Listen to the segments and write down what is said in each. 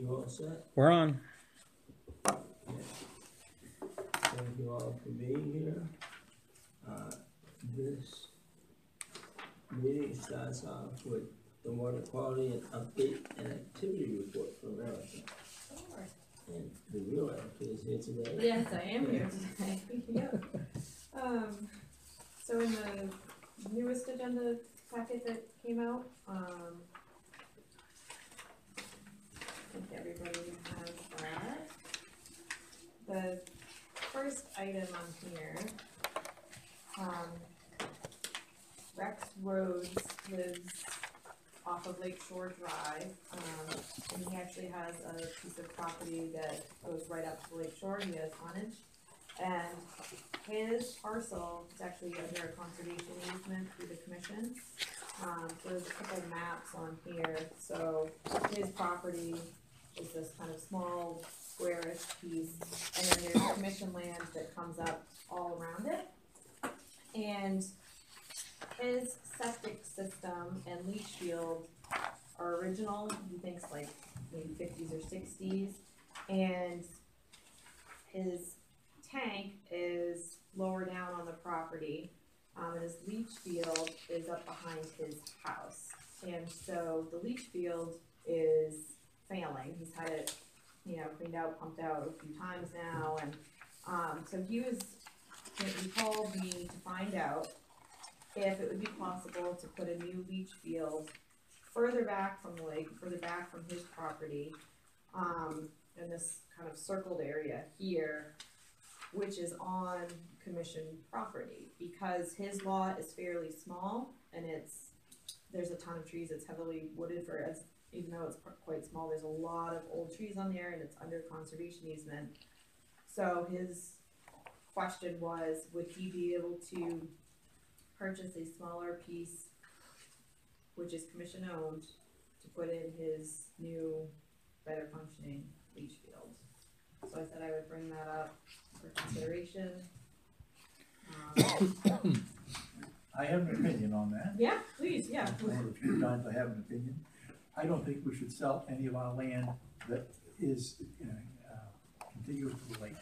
You all set? We're on. Thank you all for being here. This meeting starts off with the water quality and update and activity report from Erica. Sure. And the real Erica is here today. Yes, I am here today. Yep. So in the newest agenda packet that came out, I think everybody has that. The first item on here, Rex Rhodes lives off of Lakeshore Drive, and he actually has a piece of property that goes right up to the Lakeshore. He has frontage, and his parcel is actually under a conservation easement through the commission. So there's a couple maps on here. So his property is this kind of small squarish piece, and then there's commission land that comes up all around it. And his septic system and leach field are original. He thinks like maybe 50s or 60s, and his tank is lower down on the property, and his leach field is up behind his house. And so the leach field is failing. He's had it, cleaned out, pumped out a few times now, and so he called me to find out if it would be possible to put a new leach field further back from the lake, further back from his property, in this kind of circled area here, which is on commission property, because his lot is fairly small, and there's a ton of trees. It's heavily wooded even though it's quite small, there's a lot of old trees on there, and it's under conservation easement. So his question was, would he be able to purchase a smaller piece, which is commission owned, to put in his new, better functioning leach field? So I said I would bring that up for consideration. I have an opinion on that. Yeah, please, yeah. One of the few times I have an opinion. I don't think we should sell any of our land that is contiguous to the lake.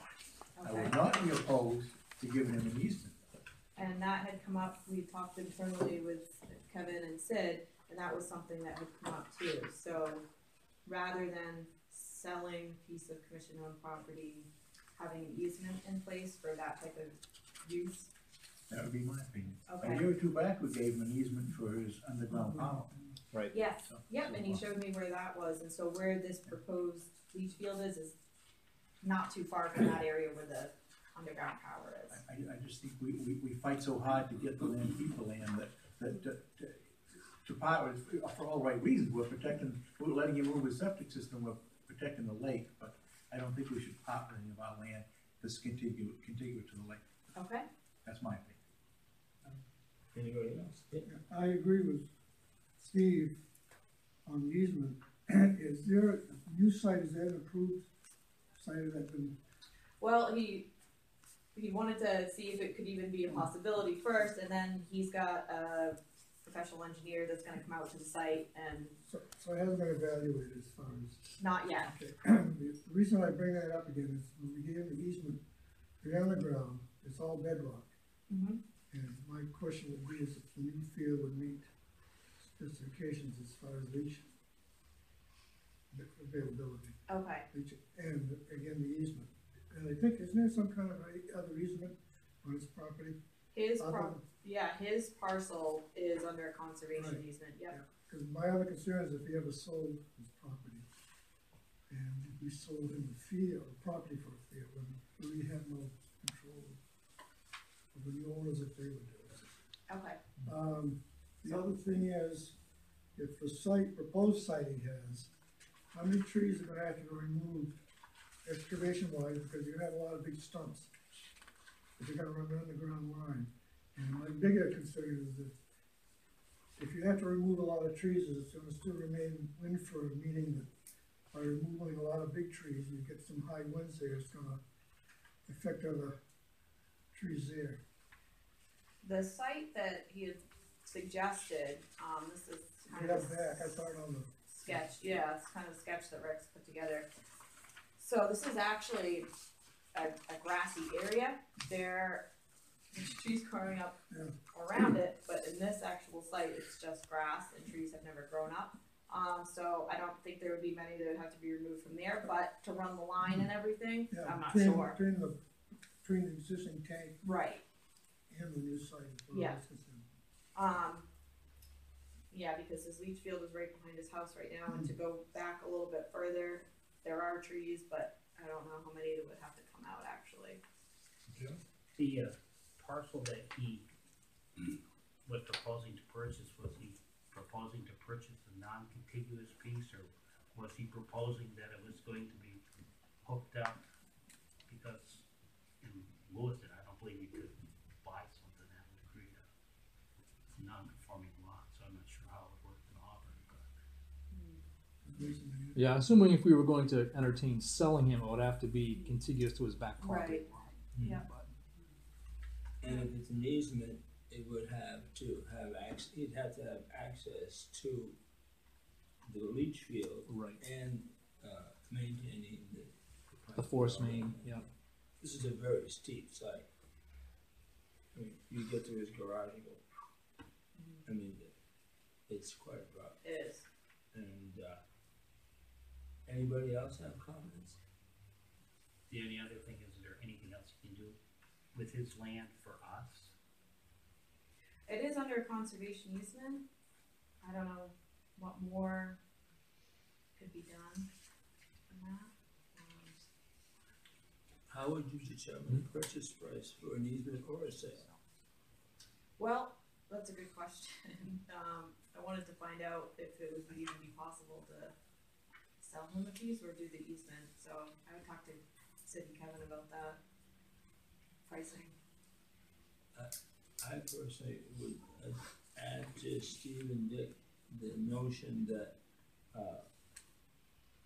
Okay. I would not be opposed to giving him an easement. And that had come up, we talked internally with Kevin and Sid, and that was something that had come up too. So rather than selling a piece of commission-owned property, having an easement in place for that type of use. That would be my opinion. Okay. A year or two back, we gave him an easement for his underground power. Right. Yes, So- yep, and he showed me where that was, and so where this proposed leach field is not too far from that area where the underground power is. I just think we fight so hard to get the land, keep the land, that to power, for all right reasons. We're letting him move his septic system, we're protecting the lake, but I don't think we should part any of our land that's contiguous to the lake. Okay. That's my opinion. Anybody else? Yeah. I agree with Steve on the easement. Is there a new site, is that an approved site, has that been? Well, he wanted to see if it could even be a possibility first, and then he's got a professional engineer that's gonna come out to the site, and So it hasn't been evaluated as far as? not yet. Okay. The reason I bring that up again is when we gave the easement, the underground, it's all bedrock. Mm-hmm. And my question would be is if the new field would meet specifications as far as leach availability. Okay. And again, the easement. And I think, isn't there some kind of other easement on his property? His Other- his parcel is under a conservation Right. easement, yep. Because my other concern is if he ever sold his property, and if we sold him the field, property for a field, then we have no control of the new owners if they would do it. Okay. The other thing is, if the proposed site he has, how many trees are gonna have to be removed excavation wise, because you're gonna have a lot of big stumps. If you're gonna run an underground line. And my bigger concern is that if you have to remove a lot of trees, it's gonna still remain wind firm, meaning that by removing a lot of big trees, you get some high winds there, it's gonna affect other trees there. The site that he had suggested, this is kind Get of up back, I thought on the sketch, yeah, it's kind of a sketch that Rex put together. So this is actually a grassy area. There's trees growing up around it, but in this actual site, it's just grass and trees have never grown up. So I don't think there would be many that would have to be removed from there, but to run the line and everything, Yeah, I'm not between- sure. Between the existing tank Right, and the new site. as far Yeah. as it's concerned. yeah, because his leach field is right behind his house right now, and to go back a little bit further, there are trees, but I don't know how many that would have to come out actually. The parcel that he was proposing to purchase, was he proposing to purchase a non-contiguous piece, or was he proposing that it was going to be hooked up? Because in Lewiston, I don't believe you could buy something that would create a non-conforming lot, so I'm not sure how it would work in Auburn, but. Yeah, assuming if we were going to entertain selling him, it would have to be contiguous to his back property. Right, yeah. And if it's an easement, it would have to have he'd have to have access to the leach field Right. and, maintaining The force main, yeah. This is a very steep site. I mean, you get to his garage and go, I mean, it's quite abrupt. It is. And, anybody else have comments? The only other thing is there anything else you can do with his land for us? It is under conservation easement. I don't know what more could be done than that. How would you determine the purchase price for an easement or a sale? Well, that's a good question. I wanted to find out if it would even be possible to sell him a piece or do the easement, so I would talk to Sid and Kevin about that pricing. I personally would add to Steve and Dick the notion that,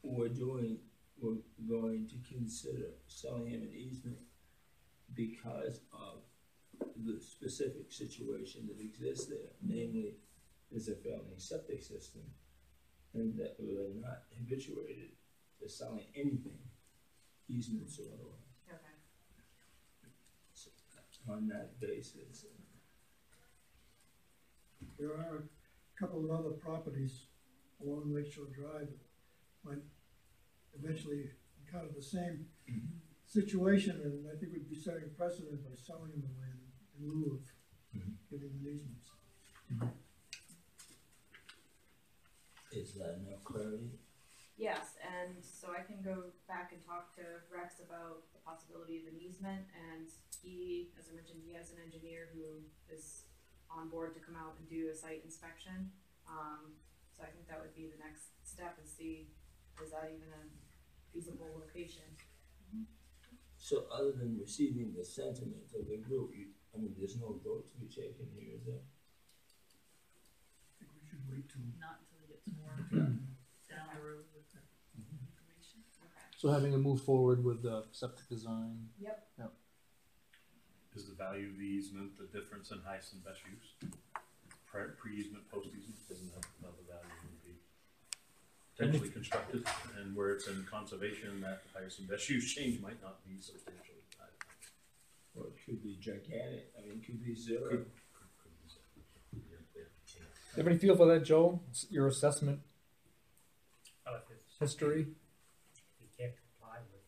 we're going to consider selling him an easement because of the specific situation that exists there, namely, there's a failing septic system, and that we're not habituated to selling anything, easements or otherwise. Okay. So, on that basis, There are a couple of other properties along Lakeshore Drive that might eventually encounter the same situation, and I think we'd be setting a precedent by selling the land in lieu of giving them easements. is that enough clarity? Yes, and so I can go back and talk to Rex about the possibility of an easement, and he, as I mentioned, he has an engineer who is on board to come out and do a site inspection. So I think that would be the next step, and see, is that even a feasible location? So other than receiving the sentiment of the group, there's no vote to be taken here, is there? I think we should wait till. Not until it gets more down the road with the information. Okay. So having to move forward with the septic design. Yep. Is the value of the easement the difference in highest and best use? Pre-easement, post-easement, doesn't have the value would be potentially constructed, and where it's in conservation, that highest and best use change might not be substantially. Or it could be gigantic, it could be zero. Could be so. Yeah. You have any feel for that, Joe? Your assessment If it's, history? he can't comply with,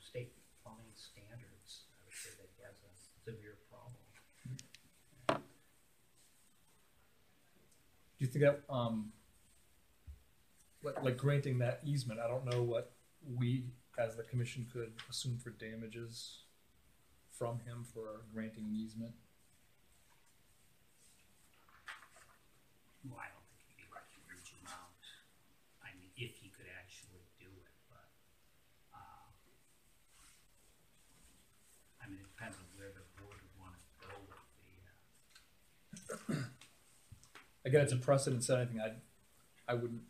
state plumbing standards, I would say that he has a severe problem. Do you think that, like granting that easement, I don't know what we, as the commission, could assume for damages from him for granting an easement? Well, I don't think it'd be right to reach him out. If he could actually do it, but, it depends on where the board would wanna go with the, Again, it's a precedent setting thing. I wouldn't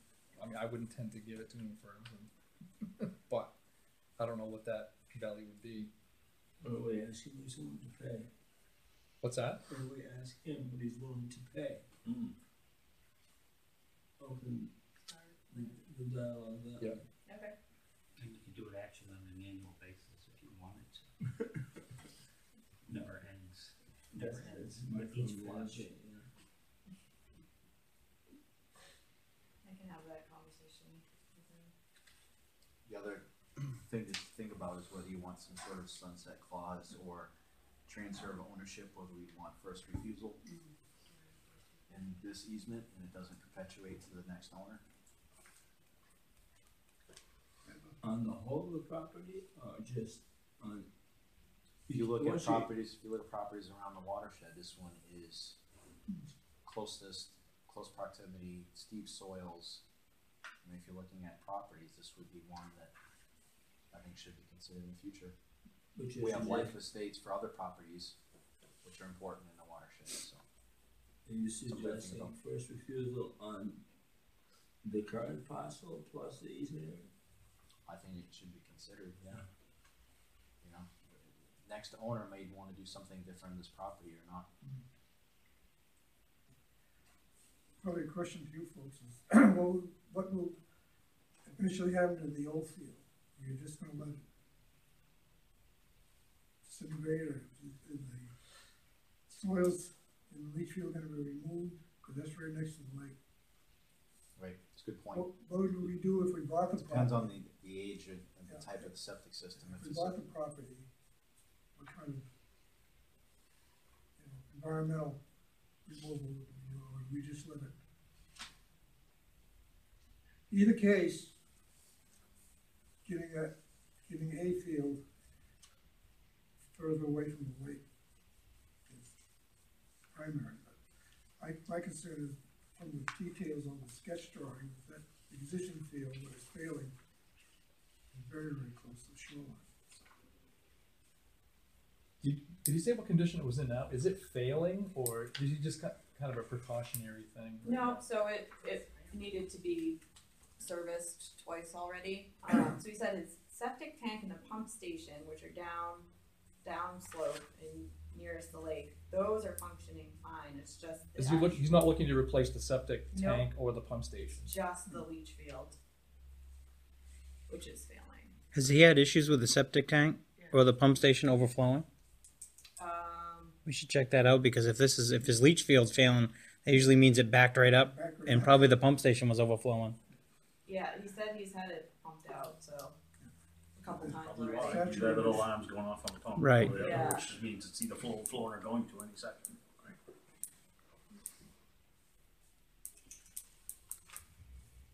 tend to give it to him for anything. But I don't know what that value would be. Or we ask him what he's willing to pay. What's that? Or we ask him what he's willing to pay. Open the dialogue that Yeah. way. Okay. And you can do it actually on an annual basis if you wanted to. Never ends. Never ends. With each flush. micromanaging, yeah. I can have that conversation with him. The other thing to think about is whether you want some sort of sunset clause or transfer of ownership, whether we want first refusal in this easement and it doesn't perpetuate to the next owner. On the whole of the property, or just on? If you look at once properties, if you look at properties around the watershed, this one is close proximity, steep soils. I mean, if you're looking at properties, this would be one that I think should be considered in the future. Which We is have like- life estates for other properties, which are important in the watershed, so. Are you Something to think suggesting about. first refusal on the current parcel plus the easement area? I think it should be considered, yeah. You know, next owner may wanna do something different in this property or not. Probably a question to you folks is, what will eventually happen to the old field? You're just gonna let it disintegrate, or is the soils in the leach field gonna be removed? Cause that's right next to the lake. Right, it's a good point. What would we do if we bought the property? Depends on the age and the Yeah. type of the septic system. If If we it's, bought the property, what kind of, environmental removal would we do, or would we just let it? Either case, getting a field further away from the lake is primary, but my concern is from the details on the sketch drawing, that existing field that is failing is very, very close to the shoreline. Did he say what condition it was in now? Is it failing, or did he just kind of a precautionary thing? No, so it needed to be serviced twice already. So he said his septic tank and the pump station, which are down slope and nearest the lake, those are functioning fine. It's just He's not looking to replace the septic Nope. tank or the pump station. just the leach field, which is failing. Has he had issues with the septic tank or the pump station overflowing? We should check that out, because if his leach field's failing, that usually means it backed right up, and probably the pump station was overflowing. Yeah, he said he's had it pumped out, so a couple times Probably already. why. You have little alarms going off on the pump. Right. Yeah. Which means it's either full or going to any second. Right.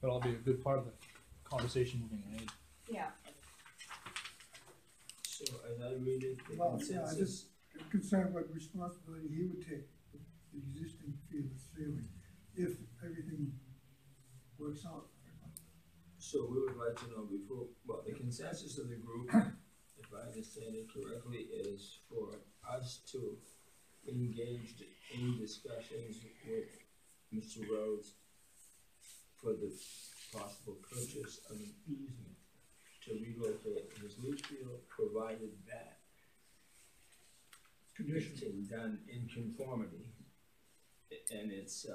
But it'll be a good part of the conversation moving ahead. Yeah, So as I read it, the Well, yeah, I consensus, I'm concerned what responsibility he would take if the existing field is failing, if everything works out. so we would like to know before, well, the consensus of the group, if I understand it correctly, is for us to engage in discussions with Mr. Rhodes for the possible purchase of an easement to relocate his leach field, provided that it's been done in conformity. And it's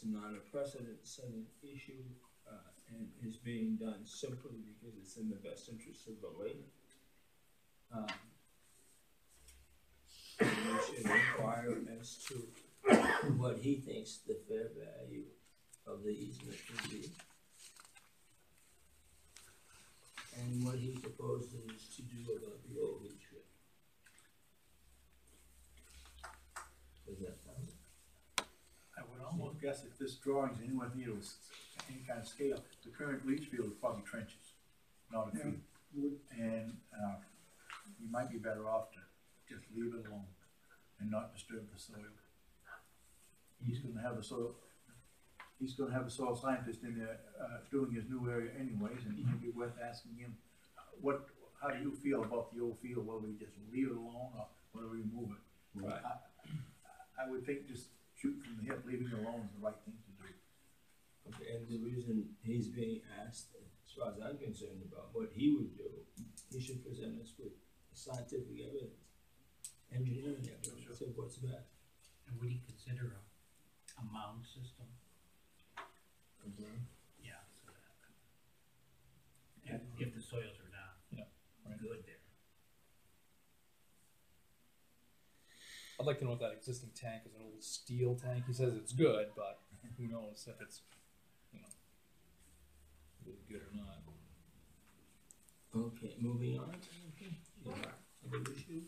not a precedent-setting issue, and is being done simply because it's in the best interest of the lake. And we should inquire as to what he thinks the fair value of the easement would be. And what he proposes to do about the old leach field. Does that sound? I would almost guess if this drawing's anywhere near any kind of scale, the current leach field is probably trenches, not a field. And, you might be better off to just leave it alone and not disturb the soil. He's gonna have a soil scientist in there, doing his new area anyways, and it'd be worth asking him, how do you feel about the old field, whether we just leave it alone or whether we move it? Right. I would think just shoot from the hip, leaving it alone is the right thing to do. Okay, and the reason he's being asked, as far as I'm concerned, about what he would do, he should present us with scientific evidence, engineering evidence of what's best. And would you consider a mound system? Okay. Yeah, so that soils are not Yeah, right. good there. I'd like to know if that existing tank is an old steel tank. He says it's good, but who knows if it's, really good or not. Okay, moving on. Okay. Yeah. Other issue?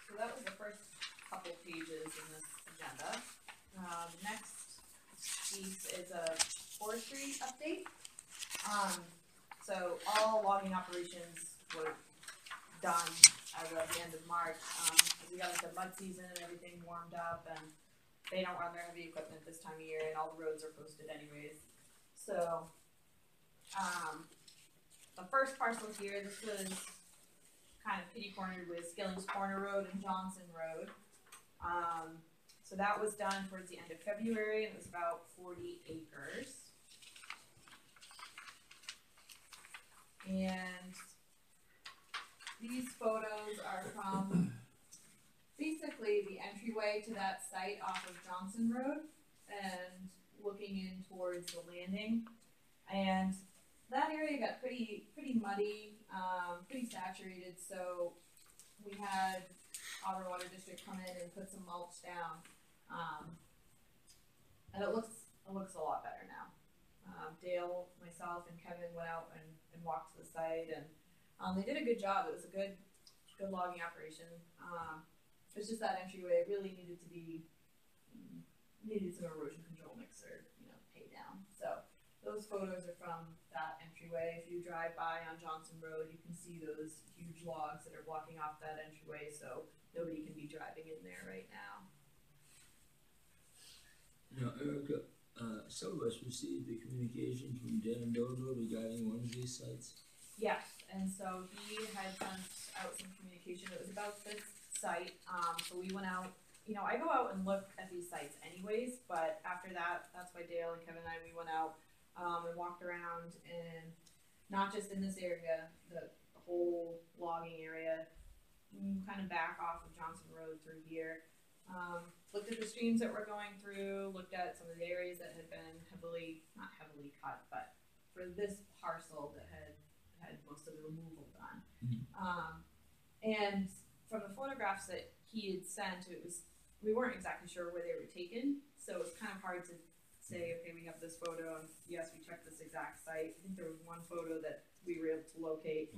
So that was the first couple pages in this agenda. Next piece is a forestry update. So all logging operations were done as of the end of March. We got like the mud season and everything warmed up, and they don't run their heavy equipment this time of year, and all the roads are posted anyways. So, the first parcel here, this was kind of kitty cornered with Skilling's Corner Road and Johnson Road. So that was done towards the end of February, and it was about 40 acres. And these photos are from basically the entryway to that site off of Johnson Road and looking in towards the landing. And that area got pretty muddy, pretty saturated, so we had Auburn Water District come in and put some mulch down. And it looks a lot better now. Dale, myself, and Kevin went out and walked to the site, and they did a good job. It was a good logging operation. It's just that entryway really needed some erosion control mixer, pay down. So those photos are from that entryway. If you drive by on Johnson Road, you can see those huge logs that are blocking off that entryway, so nobody can be driving in there right now. Now, Erica, some of us received the communication from Dan Dodo regarding one of these sites. Yes, and so he had sent out some communication. It was about this site. So we went out. I go out and look at these sites anyways, but after that, that's why Dale and Kevin and I, we went out and walked around, and not just in this area, the whole logging area, kind of back off of Johnson Road through here. Looked at the streams that we're going through, looked at some of the areas that had been not heavily cut, but for this parcel that had most of the removal done. Mm-hmm. And from the photographs that he had sent, we weren't exactly sure where they were taken, so it was kind of hard to say, okay, we have this photo, and yes, we checked this exact site. I think there was one photo that we were able to locate.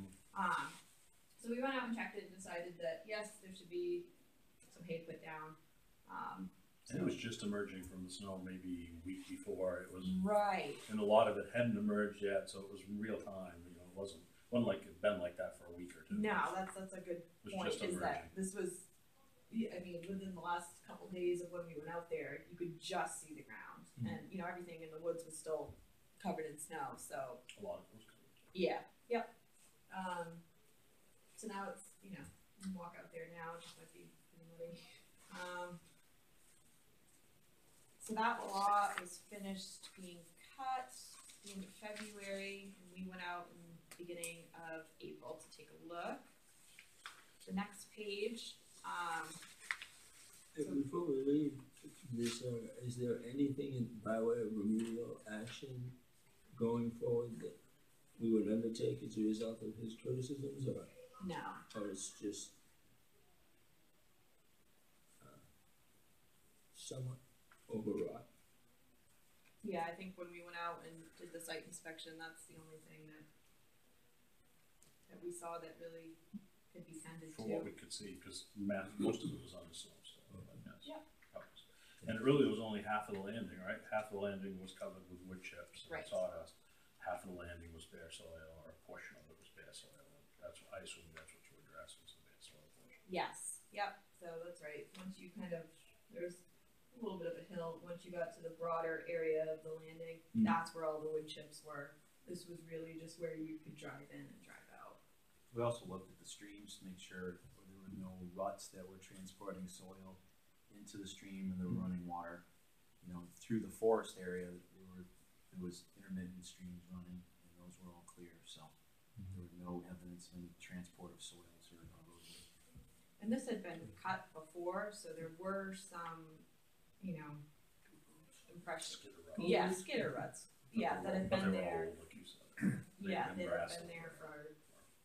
So we went out and checked it and decided that yes, there should be some hay put down. And it was just emerging from the snow maybe a week before. It was right, and a lot of it hadn't emerged yet, so it was real time. It wasn't like it'd been like that for a week or two. No, that's a good point. Is that this was, within the last couple days of when we went out there, you could just see the ground, and everything in the woods was still covered in snow. So a lot of it was covered. Yeah. Yep. So now it's you can walk out there now. It just might be pretty muddy. So that lot was finished being cut at the end of February, and we went out in the beginning of April to take a look. The next page. Before we leave this area, is there anything by way of remedial action going forward that we would undertake as a result of his criticisms, or it's just somewhat overwrought? Yeah, I think when we went out and did the site inspection, that's the only thing that we saw that really could be tended For to. what we could see, because most of it was on the snow. So Yeah. And it really was only half of the landing, right? Half of the landing was covered with wood chips and Right. sawdust. Half of the landing was bare soil, or a portion of it was bare soil. I assume that's what you addressed, was the bare soil portion. Yes. Yep. So that's right. Once you there's a little bit of a hill. Once you got to the broader area of the landing, that's where all the wood chips were. This was really just where you could drive in and drive out. We also looked at the streams to make sure there were no ruts that were transporting soil into the stream, and there were running water. Through the forest area, there was intermittent streams running, and those were all clear. So there was no evidence of any transport of soils or erosion. And this had been cut before, so there were some, impressions. Skid row. Yeah, skitter ruts. Yeah, that had But been they were all there. old, like you said. Yeah, and they've grass. been there for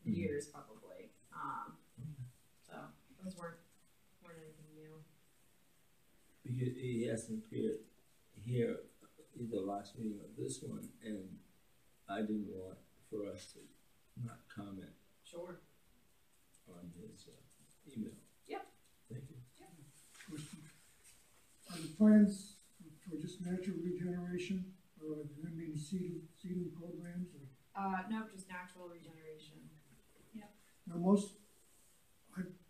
years probably. So those weren't anything new. Because he hasn't appeared here either last meeting or this one, and I didn't want for us to not comment Sure. on his email. Yep. Thank you. Question. Are the plans for just natural regeneration, or are there gonna be any seeding programs, or? No, just natural regeneration. Now,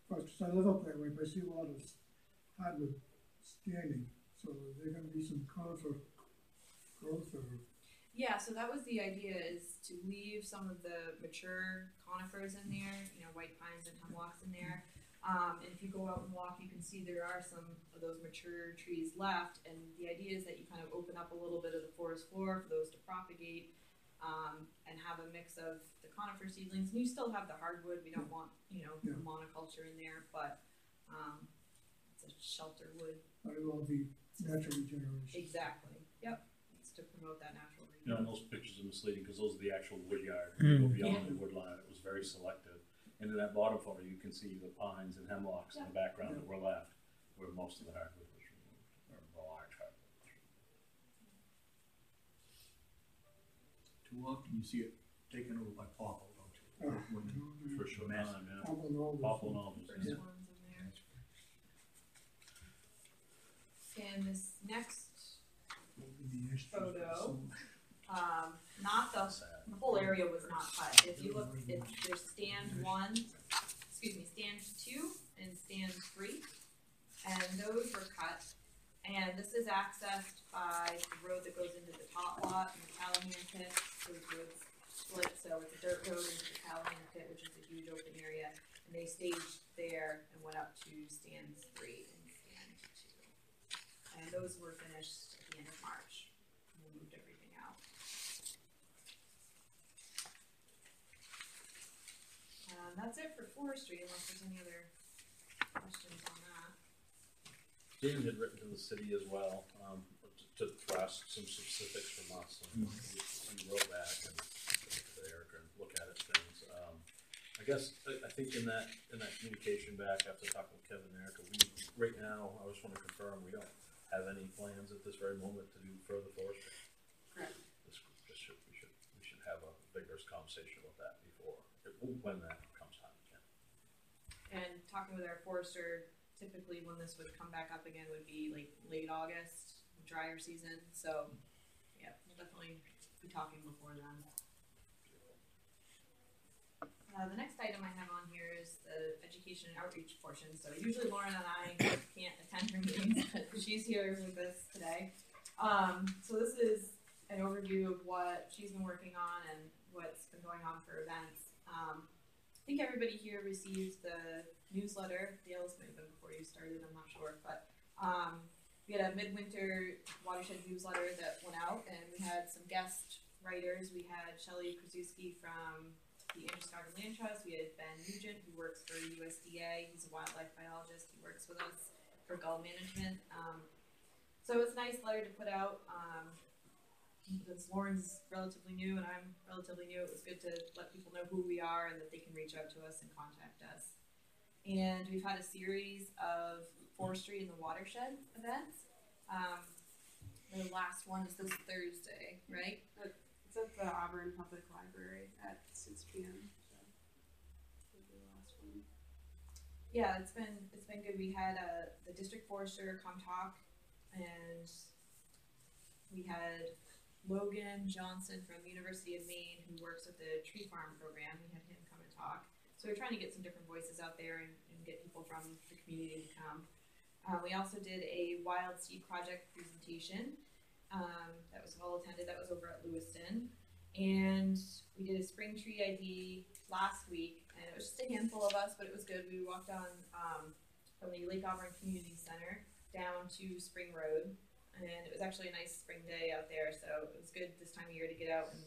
I live up that way, but I see a lot of hardwood standing, so are there gonna be some conifer growth, or? Yeah, so that was the idea, is to leave some of the mature conifers in there, you know, white pines and hemlocks in there. And if you go out and walk, you can see there are some of those mature trees left, and the idea is that you kind of open up a little bit of the forest floor for those to propagate, and have a mix of the conifer seedlings. And you still have the hardwood, we don't want, you know, Yeah. monoculture in there, but it's a shelter wood. It'll all be natural regeneration. Exactly, yep, it's to promote that natural You know, and regeneration. those pictures are misleading because those are the actual wood yard. When you go beyond Yeah. the wood line, it was very selective. And in that bottom photo, you can see the pines and hemlocks in the background that were left, where most of the hardwood was removed, or the large hardwood was removed. Too often you see it taken over by popple, don't you? When For sure, Massive. yeah. Popple and all Popple and those. all those, First yeah. ones in there. And this next The ash trees, photo. so- Not the Sad. whole area was not cut. If you look, there's stand 2 and stand 3, and those were cut. And this is accessed by the road that goes into the top lot and the Callahan pit. Those roads split, so it's a dirt road into the Callahan pit, which is a huge open area. And they staged there and went up to stands 3 and stand 2. And those were finished at the end of March. We moved everything out. That's it for forestry, unless there's any other questions on that. Dan had written to the city as well, to thrust some specifics from us, and we wrote back and to Eric and look at it things. I guess, I think in that communication back after talking with Kevin and Erica, right now, I just wanna confirm, we don't have any plans at this very moment to do further forestry. Correct. We should have a vigorous conversation about that before, when that comes time again. And talking with our forester, typically when this would come back up again would be like late August, drier season, so, yeah, we'll definitely be talking before then. The next item I have on here is the education and outreach portion, so usually Lauren and I can't attend her meetings, but she's here with us today. So this is an overview of what she's been working on and what's been going on for events. I think everybody here received the newsletter. Dale's might have been before you started, I'm not sure, but we had a midwinter watershed newsletter that went out, and we had some guest writers. We had Shelley Krasuski from the AVCOG Land Trust. We had Ben Nugent, who works for USDA. He's a wildlife biologist. He works with us for gull management. So it's a nice letter to put out. Since Lauren's relatively new and I'm relatively new, it was good to let people know who we are and that they can reach out to us and contact us. And we've had a series of forestry in the watershed events. The last one is this Thursday, right? It's at the Auburn Public Library at 6 p.m. So it'll be the last one. Yeah, it's been good. We had the district forester come talk, and we had Logan Johnson from University of Maine, who works with the tree farm program. We had him come and talk. So we're trying to get some different voices out there and get people from the community to come. We also did a wild seed project presentation. That was well attended. That was over at Lewiston. And we did a spring tree ID last week, and it was just a handful of us, but it was good. We walked on from the Lake Auburn Community Center down to Spring Road, and it was actually a nice spring day out there, so it was good this time of year to get out and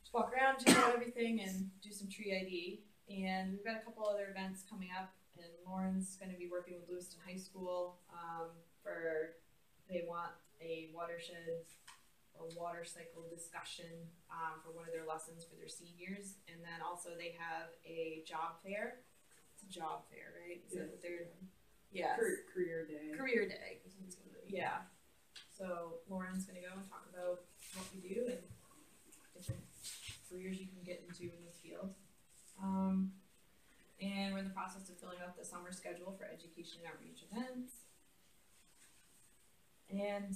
just walk around, check out everything, and do some tree ID. And we've got a couple other events coming up, and Lauren's going to be working with Lewiston High School they want a watershed a water cycle discussion, for one of their lessons for their seniors. And then also they have a job fair. It's a job fair, right? Is that what they're, yes. Career day. Career day. Yeah. So Lauren's gonna go and talk about what we do and different careers you can get into in this field. And we're in the process of filling out the summer schedule for education and outreach events. And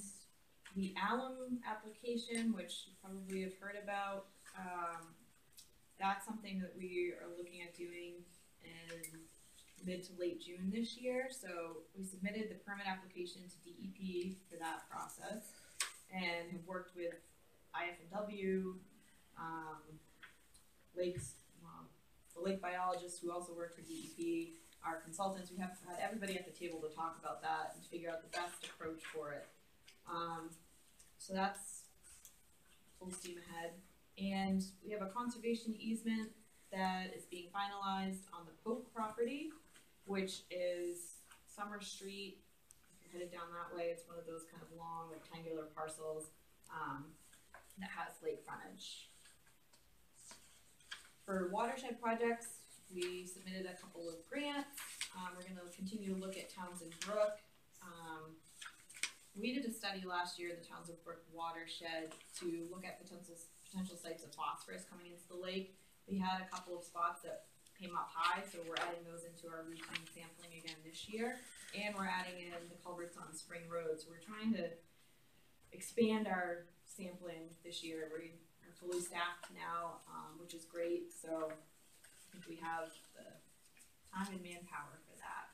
the alum application, which you probably have heard about, that's something that we are looking at doing in mid to late June this year. So we submitted the permit application to DEP for that process and have worked with IF&W, lakes, the lake biologists who also work for DEP, our consultants. We have had everybody at the table to talk about that and to figure out the best approach for it. So that's full steam ahead. And we have a conservation easement that is being finalized on the Pope property, which is Summer Street. If you're headed down that way, it's one of those kind of long rectangular parcels that has lake frontage. For watershed projects, we submitted a couple of grants. We're going to continue to look at Townsend Brook. We did a study last year, the Townsend Brook watershed, to look at potential sites of phosphorus coming into the lake. We had a couple of spots that came up high, so we're adding those into our routine sampling again this year. And we're adding in the culverts on Spring Road. So we're trying to expand our sampling this year. We're fully staffed now, which is great. So I think we have the time and manpower for that.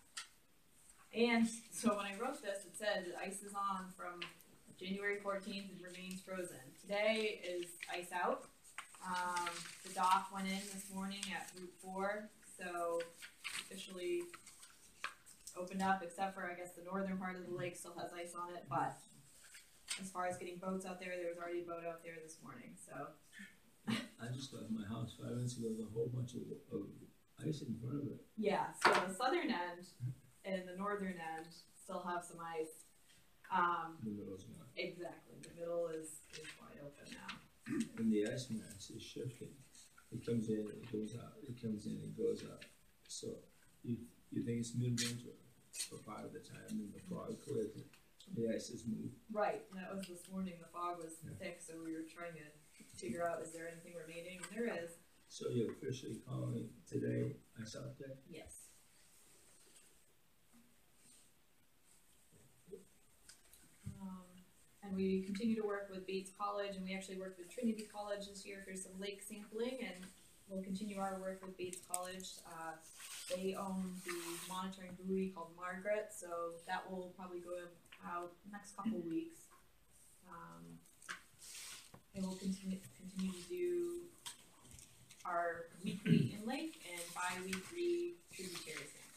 And so when I wrote this, it said that ice is on from January 14th and remains frozen. Today is ice out. The dock went in this morning at Route 4, so officially opened up, except for I guess the northern part of the lake still has ice on it, but as far as getting boats out there was already a boat out there this morning, so. I just left my house 5 minutes ago with a whole bunch of ice in front of it. Yeah, so the southern end and the northern end still have some ice. The middle's not. Exactly, the middle is wide open now. And the ice mass is shifting. It comes in, it goes out, it comes in, it goes out. So you think it's midwinter for part of the time, and the fog clears it. The ice has moved. Right, and that was this morning. The fog was thick, so we were trying to figure out, is there anything remaining? And there is. So you're officially calling today ice out day? Yes. And we continue to work with Bates College, and we actually worked with Trinity College this year for some lake sampling, and we'll continue our work with Bates College. They own the monitoring buoy called Margaret, so that will probably go out next couple weeks. And we'll continue to do our weekly in-lake and bi-weekly tributary sampling.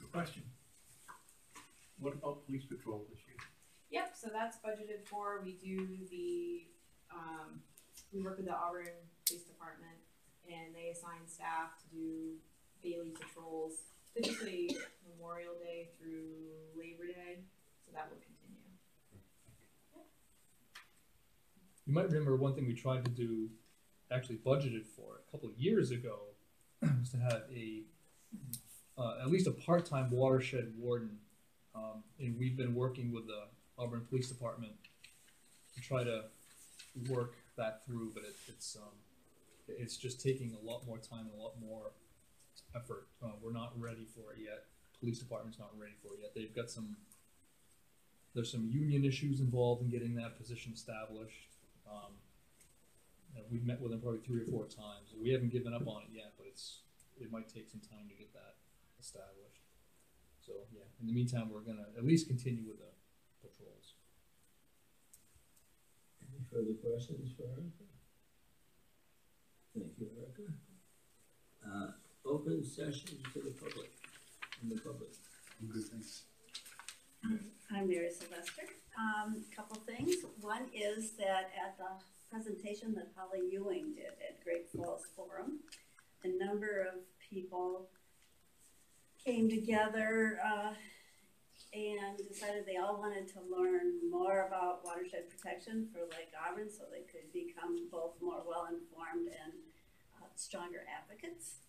Good question. What about police patrol this year? Yep, so that's budgeted for. We do we work with the Auburn Police Department, and they assign staff to do daily patrols, typically Memorial Day through Labor Day, so that will continue. You might remember one thing we tried to do, actually budgeted for a couple of years ago, was to have at least a part-time watershed warden. And we've been working with the Auburn Police Department to try to work that through, but it's just taking a lot more time and a lot more effort. We're not ready for it yet. Police department's not ready for it yet. They've got there's some union issues involved in getting that position established. We've met with them probably 3 or 4 times. We haven't given up on it yet, but it might take some time to get that established. So yeah, in the meantime, we're gonna at least continue with the patrols. Any further questions for Erica? Thank you, Erica. Open session to the public. Good, thanks. I'm Mary Sylvester. Couple things. One is that at the presentation that Holly Ewing did at Great Falls Forum, a number of people came together and decided they all wanted to learn more about watershed protection for Lake Auburn so they could become both more well-informed and stronger advocates.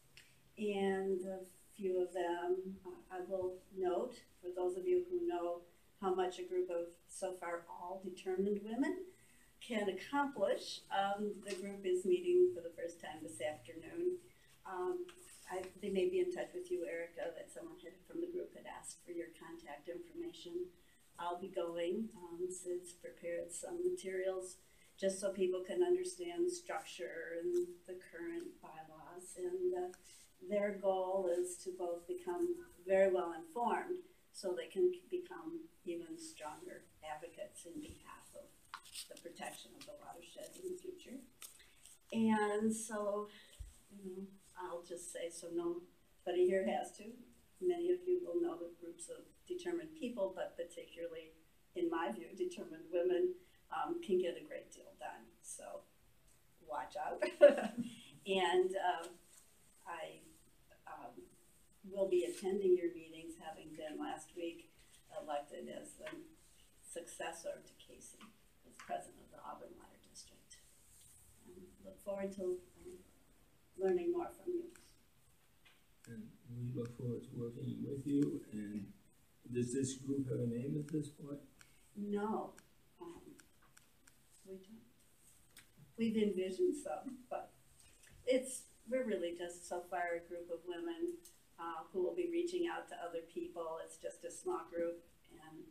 And a few of them, I will note, for those of you who know how much a group of so far all determined women can accomplish, the group is meeting for the first time this afternoon. They may be in touch with you, Erica, that someone from the group had asked for your contact information. I'll be going. Sid's prepared some materials just so people can understand structure and the current bylaws. And their goal is to both become very well informed so they can become even stronger advocates in behalf of the protection of the watershed in the future. And so, I'll just say, so nobody here has to. Many of you will know the groups of determined people, but particularly, in my view, determined women can get a great deal done. So watch out. And I will be attending your meetings, having been last week elected as the successor to Casey as president of the Auburn Water District. Look forward to learning more from you. And we look forward to working with you. And does this group have a name at this point? No, we don't. We've envisioned some, but we're really just so far a group of women who will be reaching out to other people. It's just a small group, and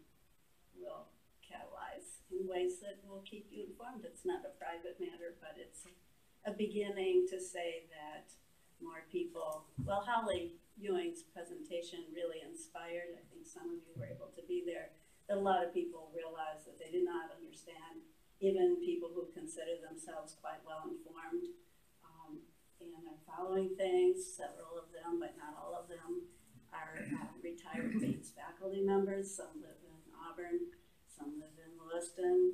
we'll catalyze in ways that will keep you informed. It's not a private matter, but it's a beginning to say that more people, well, Holly Ewing's presentation really inspired. I think some of you were able to be there. That a lot of people realized that they did not understand, even people who consider themselves quite well informed, and are following things. Several of them, but not all of them, are retired Bates faculty members. Some live in Auburn, some live in Lewiston,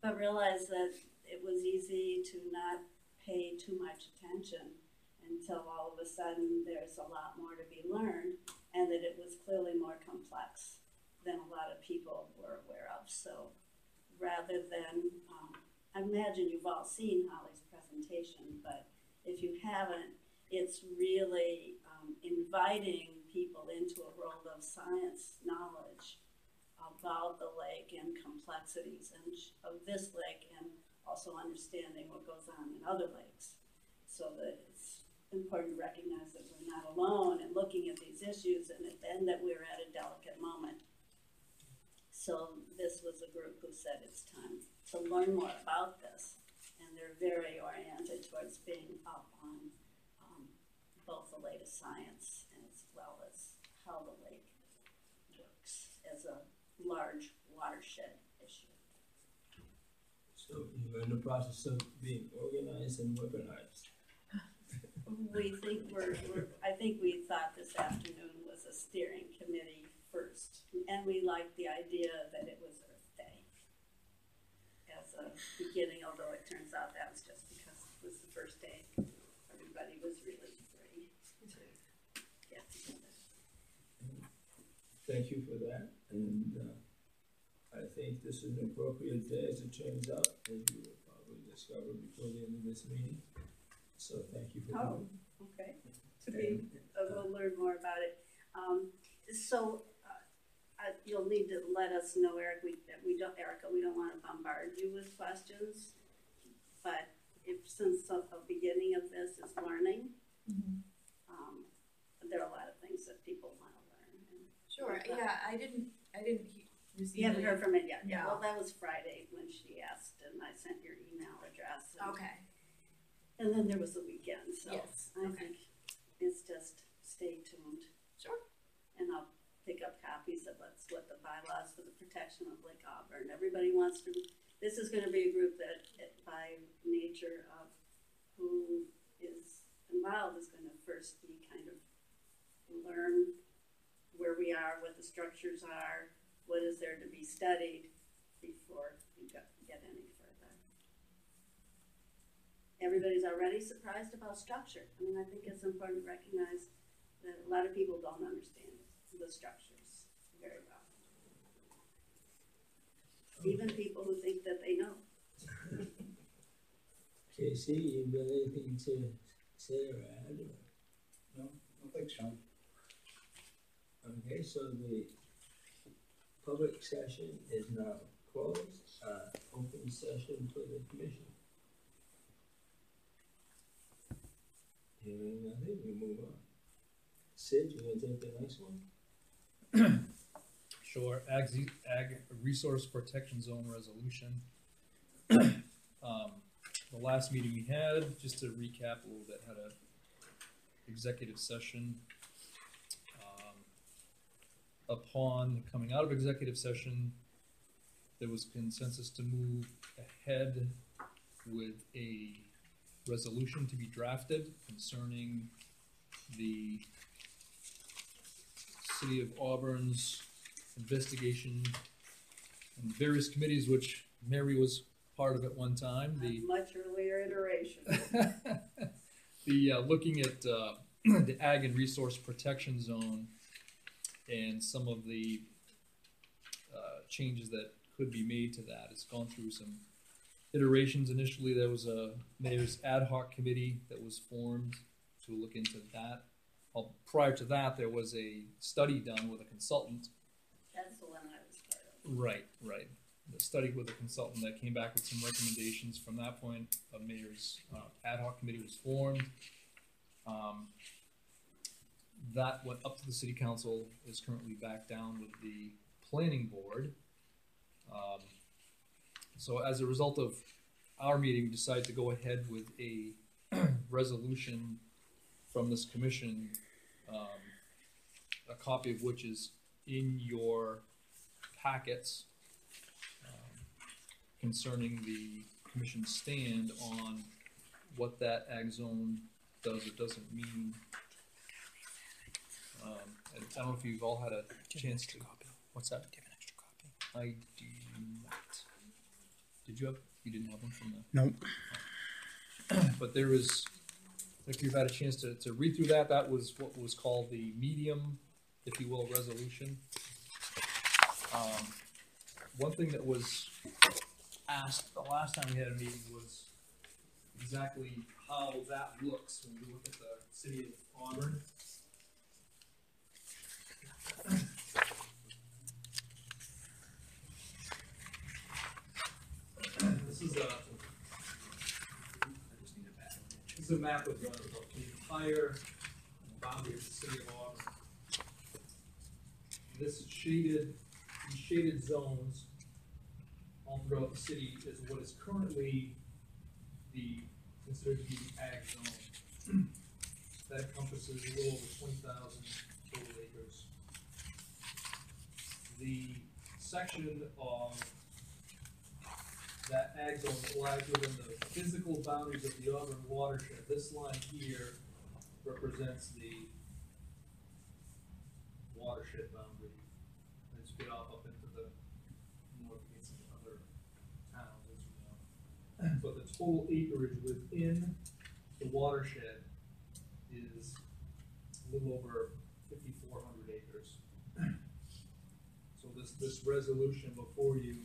but realized that it was easy to not pay too much attention until all of a sudden there's a lot more to be learned, and that it was clearly more complex than a lot of people were aware of. So rather than, I imagine you've all seen Holly's presentation, but if you haven't, it's really inviting people into a world of science knowledge about the lake and complexities of this lake, and also understanding what goes on in other lakes, so that it's important to recognize that we're not alone in looking at these issues, and that we're at a delicate moment. So this was a group who said it's time to learn more about this, and they're very oriented towards being up on both the latest science as well as how the lake works as a large watershed issue. So you're in the process of being organized and weaponized. We think I think we thought this afternoon was a steering committee first, and we liked the idea that it was Earth Day as a beginning, although it turns out that was just because it was the first day. Everybody was really free to get together. Thank you for that, and I think this is an appropriate day as it turns out, as you will probably discover before the end of this meeting. So thank you for coming. Okay. We'll learn more about it. You'll need to let us know, Erica. We don't want to bombard you with questions, but since the beginning of this is learning, there are a lot of things that people want to learn. Sure. Yeah, I didn't receive. You haven't heard from it yet. No. Well, that was Friday when she asked, and I sent your email address. Okay. And then there was the weekend, so Yes. I think it's just stay tuned. Sure. And I'll pick up copies of what the bylaws for the protection of Lake Auburn. Everybody wants to. This is going to be a group that, by nature of who is involved, is going to first be kind of learn where we are, what the structures are, what is there to be studied before we get any further. Everybody's already surprised about structure. I mean, I think it's important to recognize that a lot of people don't understand the structures very well. even people who think that they know. Casey, you got anything to say or add? Or? No, thanks, Sean. Okay, so the public session is now closed. Open session for the commission. Hearing nothing, we move on. Sid, you want to take the next one? Sure. Ag Resource Protection Zone Resolution. The last meeting we had, just to recap a little bit, had a executive session. Upon coming out of executive session, there was consensus to move ahead with a resolution to be drafted concerning the City of Auburn's investigation and various committees, which Mary was part of at one time. A much earlier iteration. Looking at the Ag and Resource Protection Zone and some of the changes that could be made to that. It's gone through some iterations. Initially, there was a mayor's ad hoc committee that was formed to look into that. Well, prior to that, there was a study done with a consultant. That's the one I was part of. Right. The study with a consultant that came back with some recommendations. From that point, a mayor's ad hoc committee was formed. That went up to the city council, is currently back down with the planning board. So as a result of our meeting, we decided to go ahead with a resolution from this commission, a copy of which is in your packets, concerning the commission's stand on what that ag zone does or doesn't mean. I don't know if you've all had a chance to. What's that? Do you have an extra copy? I do not. Did you have? You didn't have one from the. Nope. But there is, if you've had a chance to read through that, that was what was called the medium, if you will, resolution. One thing that was asked the last time we had a meeting was exactly how that looks when you look at the city of Auburn. This is a map of the entire boundary of the city of Auburn. This is shaded, these shaded zones all throughout the city is what is currently considered to be the ag zone. That encompasses a little over 20,000 total acres. The section of that ag zone that lies within the physical boundaries of the Auburn watershed. This line here represents the watershed boundary. And it's been off up into the north against some other towns, as you know. But the total acreage within the watershed is a little over 5,400 acres. So this resolution before you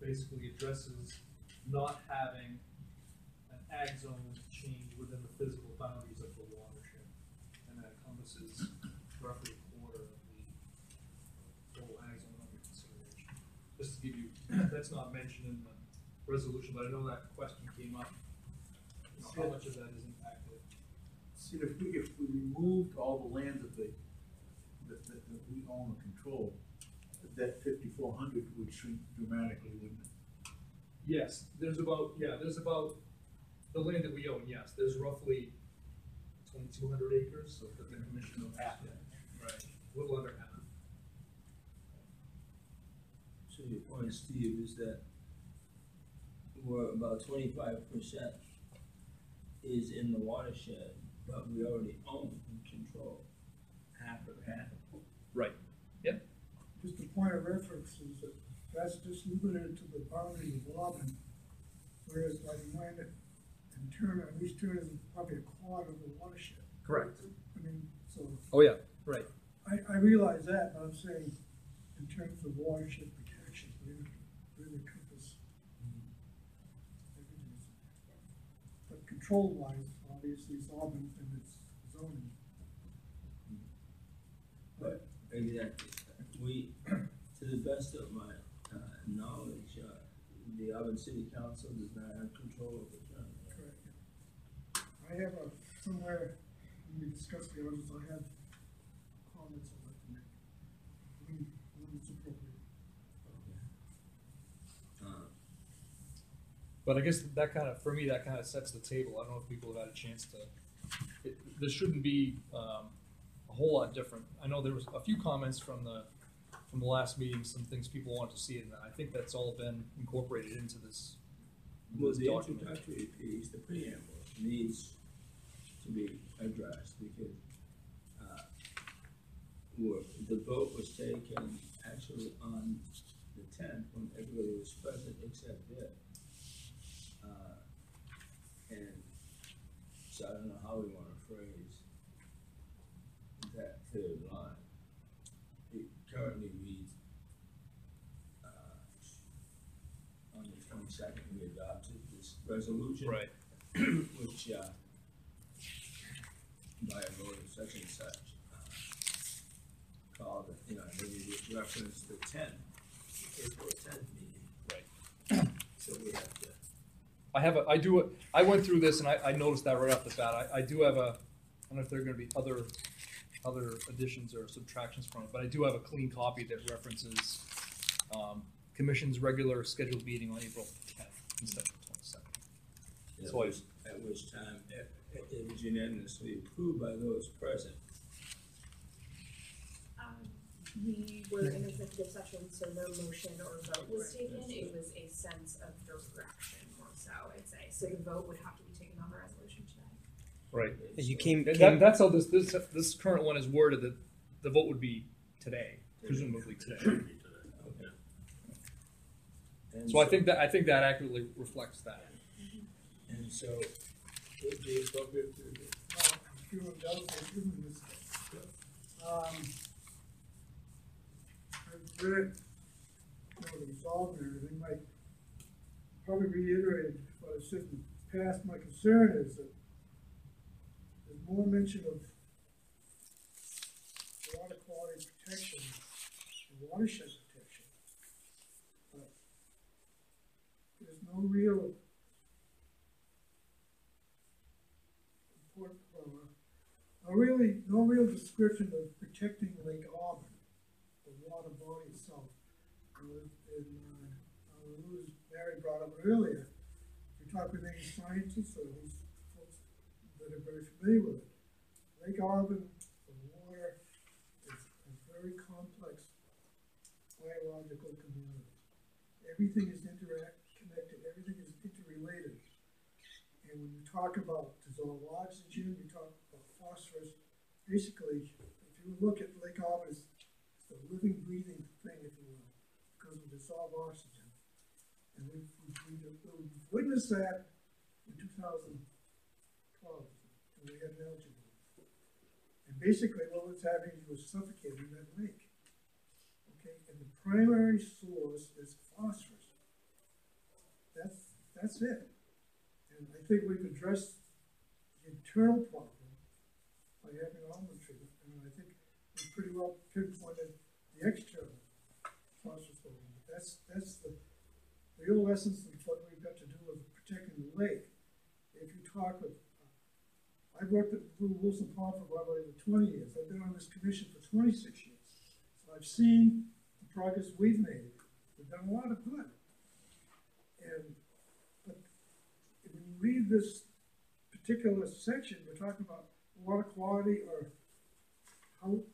basically addresses not having an ag zone change within the physical boundaries of the watershed. And that encompasses roughly a quarter of the total ag zone under consideration. Just to give you, that's not mentioned in the resolution, but I know that question came up. You know, how much of that is impacted? See, if we removed all the land that we own or control, that 5,400 would shrink dramatically, wouldn't it? Yes, there's about the land that we own. Yes, there's roughly 2,200 acres. So the commission of half, right, a little under half. So your point, Steve, is that we're about 25% is in the watershed, but we already own and control half of half. Right. Yep. Just a point of reference is that that's just limited to the boundary of Auburn, whereas like mine and Turner, at least Turner is probably a quarter of the watershed. Correct. I mean, so. Oh yeah. Right. I realize that, but I'm saying, in terms of watershed protection, we really encompass everything. But control-wise, obviously, it's Auburn and its zoning. But exactly, we, to the best of my knowledge, the Auburn City Council does not have control of the town. Correct. I have somewhere, when we discussed the ordinance, I have comments I'd like to make. When it's appropriate. But I guess that kind of, for me, that kind of sets the table. I don't know if people have had a chance to. This shouldn't be a whole lot different. I know there was a few comments from the last meeting, some things people wanted to see, and I think that's all been incorporated into this. Well, the document. introductory piece, the preamble, needs to be addressed because the vote was taken actually on the 10th when everybody was present except Vic. And so I don't know how we want to phrase that third line. It currently reads, on the 22nd, we adopted this resolution. Right. Which, by a vote of such and such, called, then we reference the 10th, April 10th meeting. Right. So we have to. I went through this and I noticed that right off the bat. I do have I don't know if there are going to be other additions or subtractions from it, but I do have a clean copy that references Commission's regular scheduled meeting on April 10th instead of the 22nd. At which time it was unanimously approved by those present. We were in executive session, so no motion or vote was taken. It was a sense of direction more so, I'd say. So the vote would have to be taken on the resolution today. Right. You came. That's how this current one is worded. That the vote would be today, presumably today. Okay. And So I think that accurately reflects that. And so it'd be appropriate to do. A few of those are given this. I've read, the resolve and everything, like, probably reiterated what I said in the past. My concern is that there's more mention of water quality protection and watershed protection. But there's no real no real description of protecting Lake Auburn, the water body itself. Mary brought up earlier, we talked with any scientists or these folks that are very familiar with it. Lake Auburn, the water, is a very complex biological community. Everything is connected, everything is interrelated. And when you talk about dissolved oxygen, you talk about phosphorus, basically, if you look at Lake Auburn, it's a living, breathing thing, if you will, because of dissolved oxygen. And we've witnessed that in 2012, when we had an algae bloom. And basically, what was happening was suffocating that lake. Okay, and the primary source is phosphorus. That's it. And I think we've addressed the internal problem by having almond treatment. And I think we pretty well pinpointed the external phosphorus problem. But that's the real essence of what we've got to do with protecting the lake. If you talk with, I've worked at Wilson Pond for about over 20 years. I've been on this commission for 26 years. So I've seen the progress we've made. We've done a lot of good. But when you read this particular section, we're talking about water quality or how,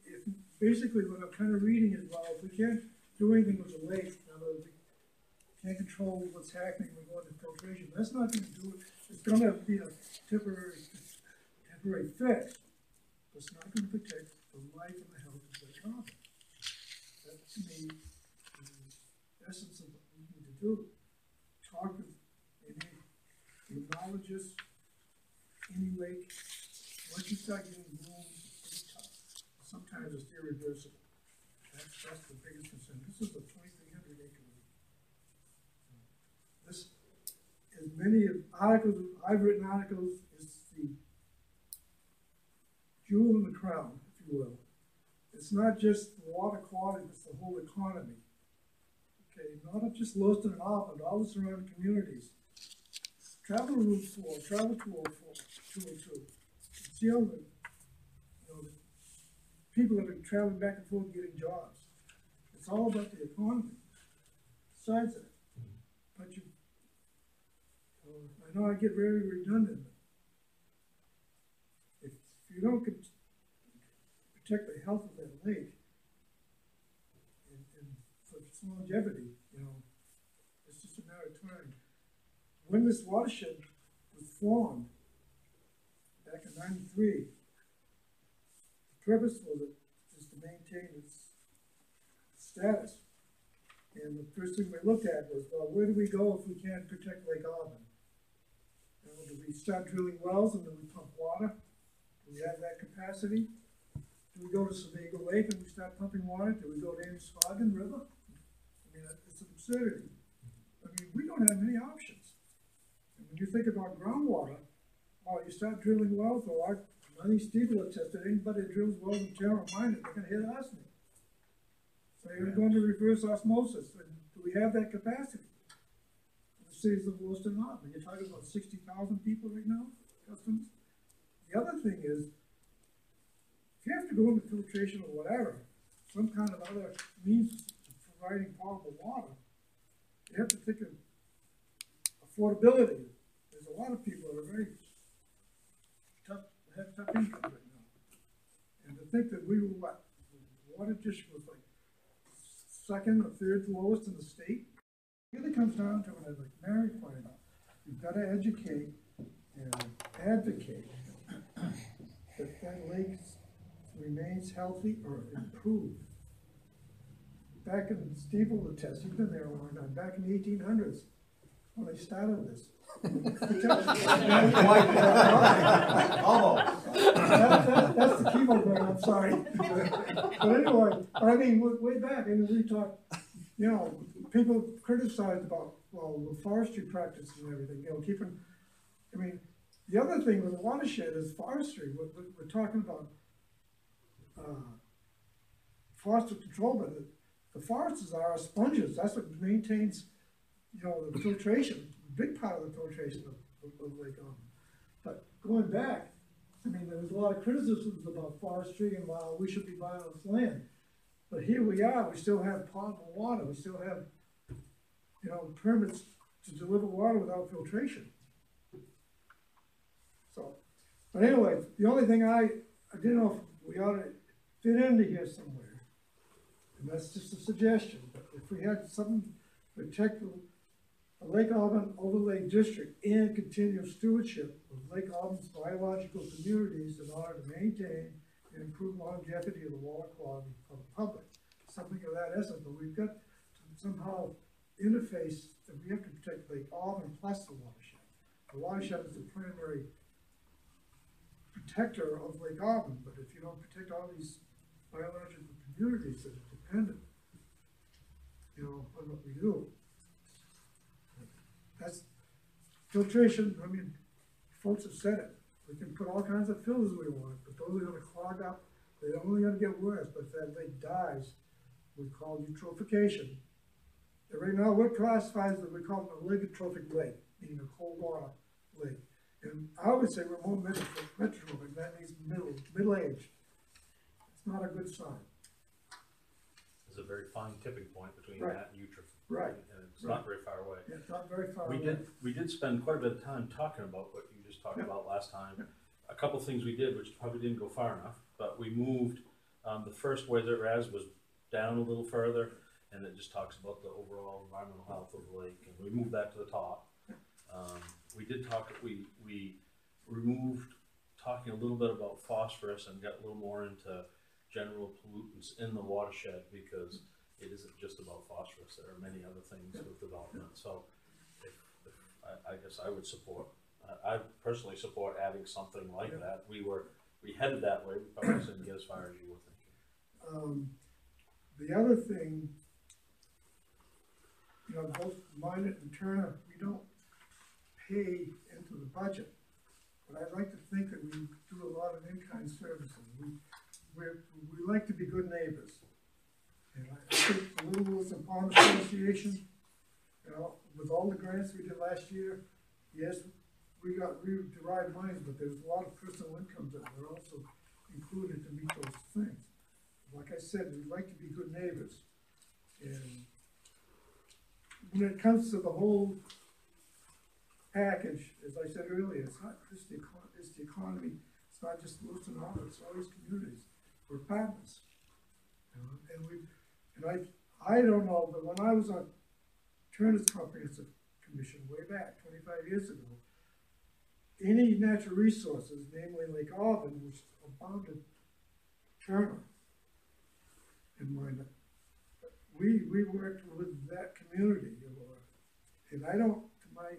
basically what I'm kind of reading is, well, if we can't do anything with the lake, in other words, we can't control what's happening, we're going to filtration. That's not going to do it. It's going to be a temporary fix. But it's not going to protect the life and the health of the economy. That, to me, is the essence of what we need to do. Talk with any entomologists, any lake. Once you start getting blooms, it's pretty tough. Sometimes it's irreversible. That's the biggest concern. This is a 2,300 acre lake. This, as many articles, I've written articles, is the jewel in the crown, if you will. It's not just the water quality, it's the whole economy. Okay, not just Lewiston and Auburn, all the surrounding communities. Travel Route 4, travel 204, 202. See all the, the people that are traveling back and forth getting jobs. It's all about the economy. Besides that, but I know I get very redundant. If you don't protect the health of that lake and for its longevity, it's just a matter of time. When this watershed was formed back in '93, the purpose was just to maintain its status. And the first thing we looked at was, well, where do we go if we can't protect Lake Auburn? Do we start drilling wells and then we pump water? Do we have that capacity? Do we go to Sebago Lake and we start pumping water? Do we go to Amoskegon River? I mean, it's an absurdity. I mean, we don't have many options. And when you think about groundwater, you start drilling wells, or many people have tested, anybody that drills wells in general minor, they're gonna hit arsenic. So you're going to reverse osmosis, and do we have that capacity? In the cities of Lewiston and Auburn, you're talking about 60,000 people right now, customers. The other thing is, if you have to go into filtration or whatever, some kind of other means of providing potable water, you have to think of affordability. There's a lot of people that are very tough, have tough income right now. And to think that we were what? The water district was like second or third lowest in the state. It really comes down to it, like Mary pointed out, you've got to educate and advocate that that lake remains healthy or improved. Back in Steve will attest, he's been there a long time, back in the 1800s when they started this. Almost. That's the keyboard button, I'm sorry. But anyway, I mean, way back, and we talked, people criticized about, the forestry practices and everything, keeping, the other thing with the watershed is forestry. We're talking about forest control, but the forests are our sponges. That's what maintains, the filtration, a big part of the filtration of Lake Auburn. But going back, there was a lot of criticisms about forestry and we should be buying on this land. But here we are, we still have potable water, we still have, permits to deliver water without filtration. So, but anyway, the only thing I didn't know if we ought to fit into here somewhere, and that's just a suggestion, but if we had something to protect the Lake Auburn Overlay District and continuous stewardship of Lake Auburn's biological communities in order to maintain and improve longevity of the water quality for the public. Something of that essence, but we've got to somehow interface that we have to protect Lake Auburn plus the watershed. The watershed is the primary protector of Lake Auburn, but if you don't protect all these biological communities that are dependent, on what we do. That's filtration. Folks have said it. We can put all kinds of filters we want, but those are going to clog up. They're only going to get worse. But if that lake dies, we call eutrophication. And right now, we're classified as we call it a oligotrophic lake, meaning a cold water lake. And I would say we're more metrophobic. That means middle age. It's not a good sign. There's a very fine tipping point between that and eutrophic. Right. And it's not very far away. Yeah, it's not very far away. We did spend quite a bit of time talking about what you just talked about last time. A couple things we did, which probably didn't go far enough, but we moved, the first whereas was down a little further, and it just talks about the overall environmental health of the lake, and we moved that to the top. We did talk, we removed talking a little bit about phosphorus and got a little more into general pollutants in the watershed, because it isn't just about phosphorus. There are many other things with development. So I guess I would support, I personally support adding something like that. We headed that way, we probably didn't get as far as you were thinking. The other thing, you know, both Minot and Turner, we don't pay into the budget. But I'd like to think that we do a lot of in-kind services. We like to be good neighbors. And I think the Little Wilson Pond Association, you know, with all the grants we did last year, yes, we derived monies, but there's a lot of personal incomes that were also included to meet those things. Like I said, we'd like to be good neighbors. And when it comes to the whole package, as I said earlier, it's not just the economy, it's not just Wilson Harbor, it's all these communities. We're partners. You know, and I don't know, but when I was on Turner's Comprehensive Commission way back 25 years ago, any natural resources, namely Lake Auburn, was abounded Turner and Minot. We worked with that community, and I don't, to my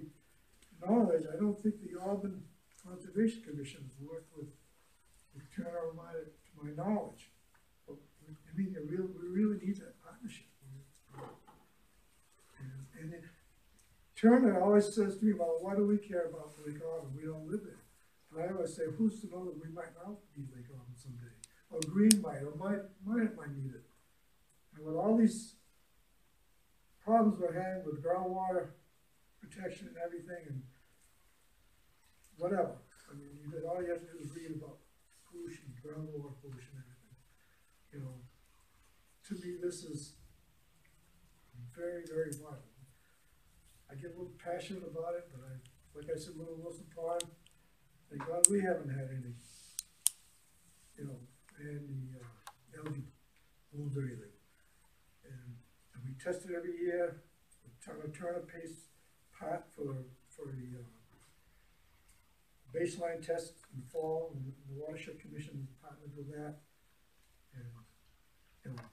knowledge, I don't think the Auburn Conservation Commission has worked with Turner or Minot, to my knowledge. But, I mean, we really need that partnership. And Turner always says to me, well, why do we care about Lake Auburn? We don't live there. And I always say, who's to know that we might not need Lake Auburn someday? Or Green might, or Minot might need it. And with all these problems we're having with groundwater protection and everything, and whatever. I mean, all you have to do is read about pollution, groundwater pollution, everything. You know, to me, this is very, very vital. I get a little passionate about it, but like I said, Little Wilson Pond, thank God we haven't had any, you know, any algae blooms or anything. And we test it every year. The Turner pays part for the baseline test in the fall, and the Watershed Commission is partnered with that. And you know,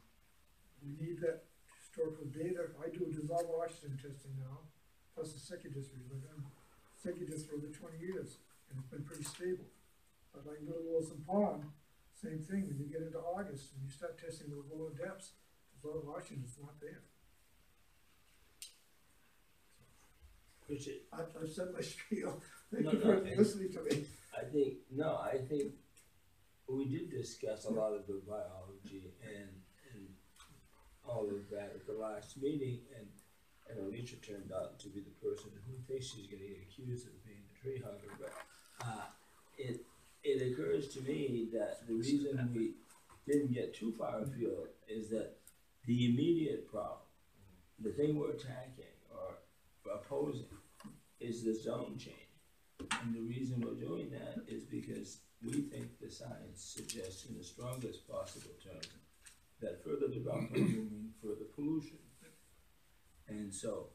we need that historical data. I do dissolved oxygen testing now, plus the second district. I've done second district for over 20 years, and it's been pretty stable. But like Little Wilson Pond, same thing. When you get into August and you start testing those lower depths, dissolved oxygen is not there. I've said my spiel. Thank you for listening to me. I think we did discuss a lot of the biology and all of that at the last meeting, and Alicia turned out to be the person who thinks she's going to get accused of being a tree hugger. But it occurs to me that the reason we didn't get too far afield is that the immediate problem, the thing we're attacking or opposing, is the zone change. And the reason we're doing that is because we think the science suggests in the strongest possible terms that further development will mean further pollution. And so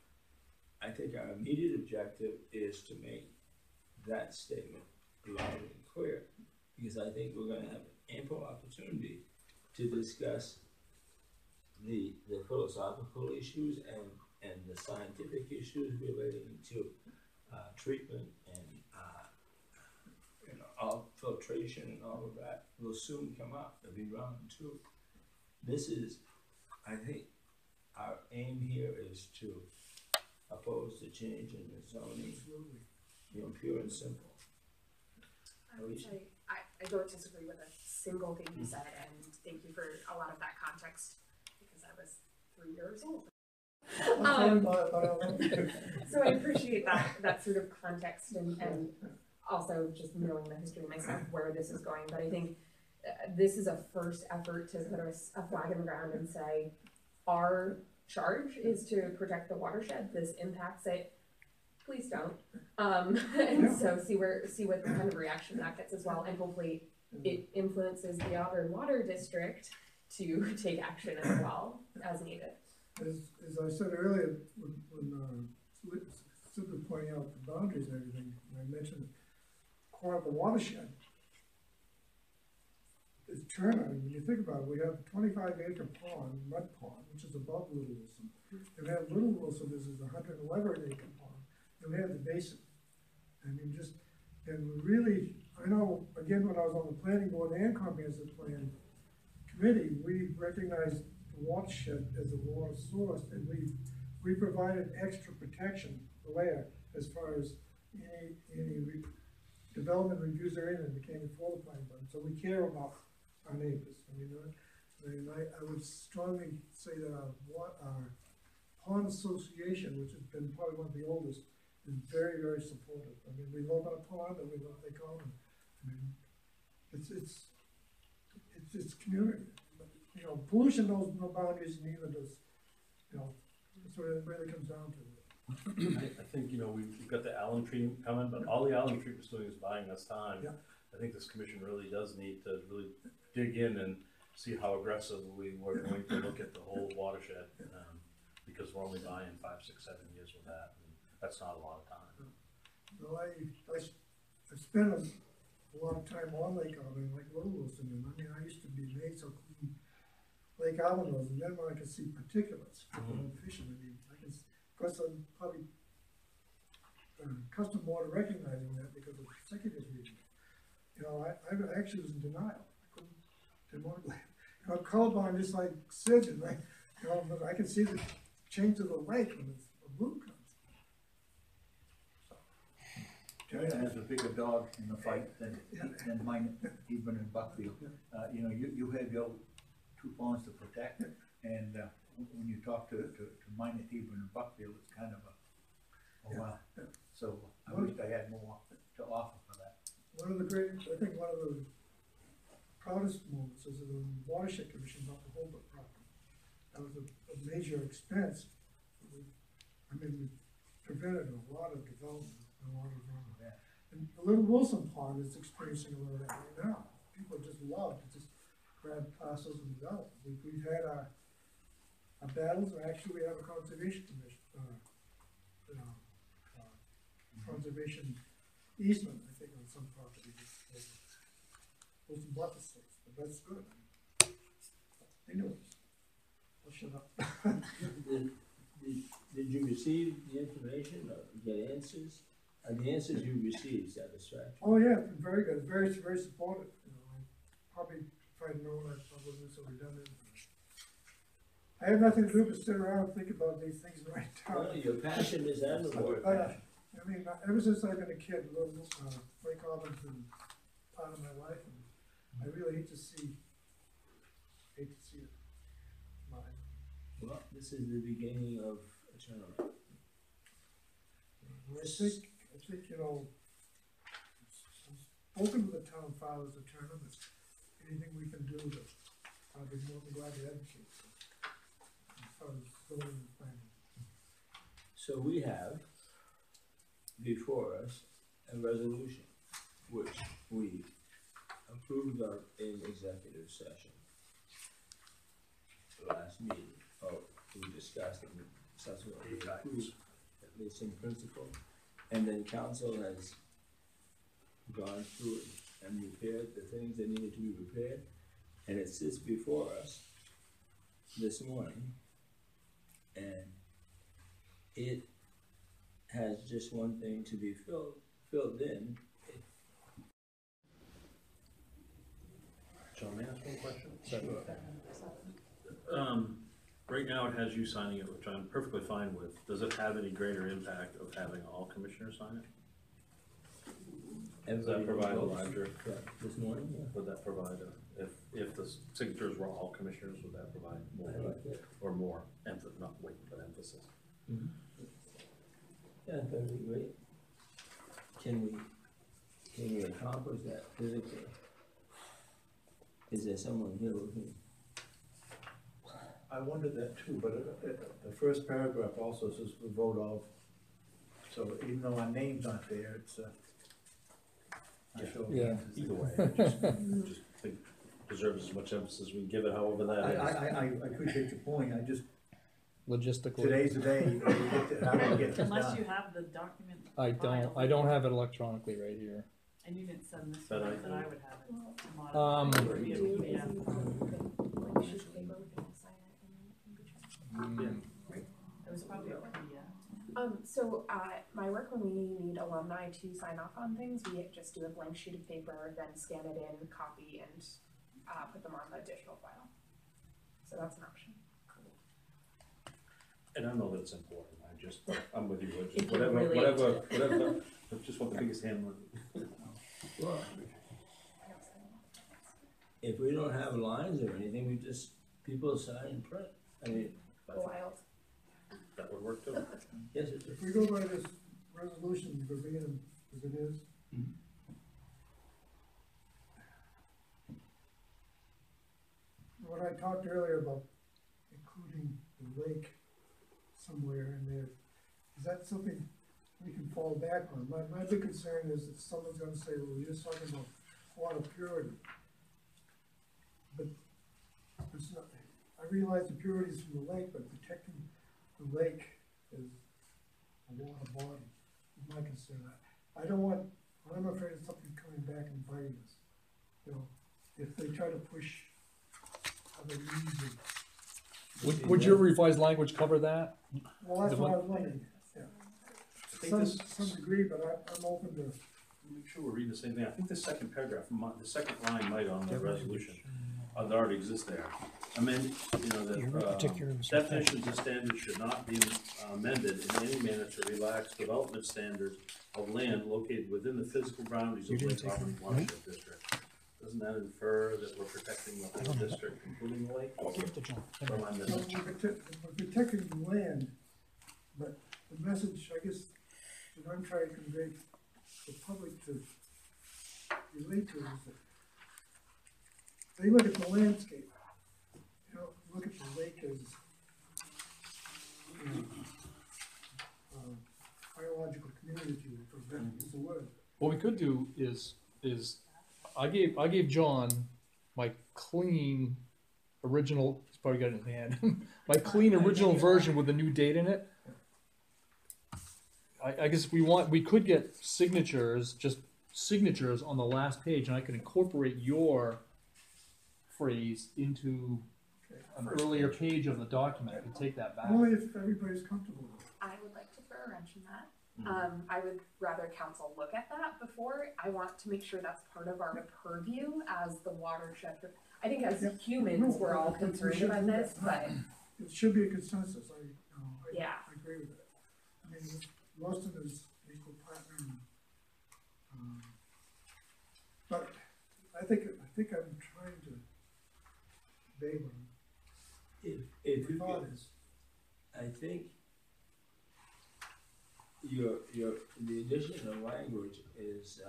I think our immediate objective is to make that statement loud and clear, because I think we're going to have ample opportunity to discuss the philosophical issues and the scientific issues relating to treatment and all filtration and all of that will soon come up. There'll be round two. This is, I think, our aim here is to oppose the change in the zoning. Absolutely. You know, pure and simple. I would say I don't disagree with a single thing you said, and thank you for a lot of that context, because I was 3 years old. So I appreciate that sort of context and also just knowing the history myself, where this is going. But I think this is a first effort to put a flag in the ground and say, our charge is to protect the watershed. This impacts it. Please don't. And so see what kind of reaction that gets as well, and hopefully it influences the Auburn Water District to take action as well as needed. As I said earlier, when simply pointing out the boundaries and everything, and I mentioned core of the watershed, is Turner. I mean, when you think about it, we have a 25-acre pond, mud pond, which is above Little Wilson. And we have Little Wilson, this is a 111-acre pond. And we have the basin. I mean, and really, I know, again, when I was on the planning board and comprehensive plan committee, we recognized the watershed as a water source, and we provided extra protection layer as far as any development reviews are in and became before the planning board, so we care about our neighbors. I would strongly say that our pond association, which has been probably one of the oldest, is very, very supportive. I mean, we love our pond and we love what they call them. I mean, it's community. You know, pollution knows no boundaries, and neither does, you know, that's what it really comes down to. I think, you know, we've got the Allen tree coming, but all the Allen tree was doing is buying us time. Yeah. I think this commission really does need to really dig in and see how aggressively we're going to look at the whole watershed, because we're only buying 5, 6, 7 years with that, and that's not a lot of time. Well, I spent a lot of time on Lake Auburn, like Little Wilson, and I mean, I used to be amazed how clean Lake Auburn was, and then when I could see particulates from fishing, I mean, of course, I'm probably accustomed more to recognizing that because of the secondary reason. You know, I actually was in denial. I didn't want to, you know, colorblind just like Sid, and you know, but I can see the change of the lake when the blue comes. China has a bigger dog in the fight than mine, even in Buckfield. You know, you have your 2 ponds to protect, and when you talk to mine, even in Buckfield, it's kind of a wow. So I wish I had more to offer for that. One of the proudest moments is the Watershed Commission about the Holbrook property. That was a major expense. I mean, we prevented a lot of development, a lot of runoff. Yeah. And the Little Wilson Pond is experiencing a lot of that right now. People just love to just grab parcels and develop. We've had our battles, and actually we have a conservation commission, conservation easement, I think, on some property. Wilson bought the six, but that's good. Anyways, I'll shut up. Did you receive the information or get answers? Are the answers you received satisfactory? Oh yeah, it's been very good, very, very supportive. You know, I probably, if I'd known, I probably wouldn't have so redundant. I have nothing to do but sit around and think about these things and write down. Well, your passion is admirable. I mean, ever since I've been a kid, Lake Auburn's been part of my life, and I really hate to see it. Well, this is the beginning of a turnaround. I think, you know, I've spoken to the town fathers of Turner, but anything we can do to, I'd be more than glad to advocate for. As far as building and planning. So we have before us a resolution which we approved of in executive session. The last meeting, we discussed and subsequently approved, at least in principle, and then council has gone through it and repaired the things that needed to be repaired, and it sits before us this morning, and it has just one thing to be filled in. John, may I ask one question? Sure. Right now it has you signing it, which I'm perfectly fine with. Does it have any greater impact of having all commissioners sign it? Does that provide a larger? This morning, yeah. Would that provide if the signatures were all commissioners, would that provide more weight or more emphasis, not weight, but emphasis? Mm-hmm. Yeah, that'd be great. Can we accomplish that physically? Is there someone here who can? I wondered that too, but the first paragraph also says we vote of. So even though our name's not there, it's Yeah. Either way, I just think deserves as much emphasis as we can give it, however that is. I appreciate your point. I just, Logistically, today's the day, how do we get this Unless done? you have the document. I don't have it electronically right here. And you didn't send this, But one, then I would have it. It would be a PDF. It was probably a PDF. So at my work, when we need alumni to sign off on things, we just do a blank sheet of paper, then scan it in, copy, and put them on the digital file. So that's an option. And I know that it's important, I'm with you, I If just, you whatever, really- I just want the biggest hammer. Well, if we don't have lines or anything, we just, people sign and print. I mean, Wild. That would work too. yes, it's, If we go by this resolution verbatim as it is, Mhm. what I talked earlier about including the lake somewhere in there, is that something we can fall back on? My big concern is that someone's gonna say, well, we're just talking about water purity. But it's not, I realize the purity is from the lake, but protecting the lake is a water body, is my concern. I don't want, I'm afraid of something coming back and biting us. You know, if they try to push other regions. Would your revised language cover that? Well, that's The what one- I was wondering, yeah. I think Some, this, some degree, but I'm open to, make sure we're reading the same thing, I think the second paragraph, the second line might on the resolution, that already exists there. Amend, definitions and standards should not be amended in any manner to relax development standards of land located within the physical boundaries of Lake Auburn Watershed District. Doesn't that infer that we're protecting the whole district, including the lake? Or am I so missing? we're protecting the land, but the message, I guess, that I'm trying to convey to the public to relate to is that they look at the landscape, you know, look at the lake as, you know, biological community, for better use the word. What we could do is I gave John my clean original. He's probably got it in his hand. My clean original version with the new date in it. I guess if we could get signatures, just signatures on the last page, and I could incorporate your phrase into an earlier page of the document. I could take that back. Only if everybody's comfortable with it. I would like to throw a wrench in that. I would rather council look at that before. I want to make sure that's part of our purview as the watershed. I think as Yep. humans, No, we're all I think we concerned should about do this, that. but It should be a consensus, I yeah. agree with that. I mean, most of it is equal partner, and, but I think I'm trying to convey what if my you thought could, is. I think the addition of language is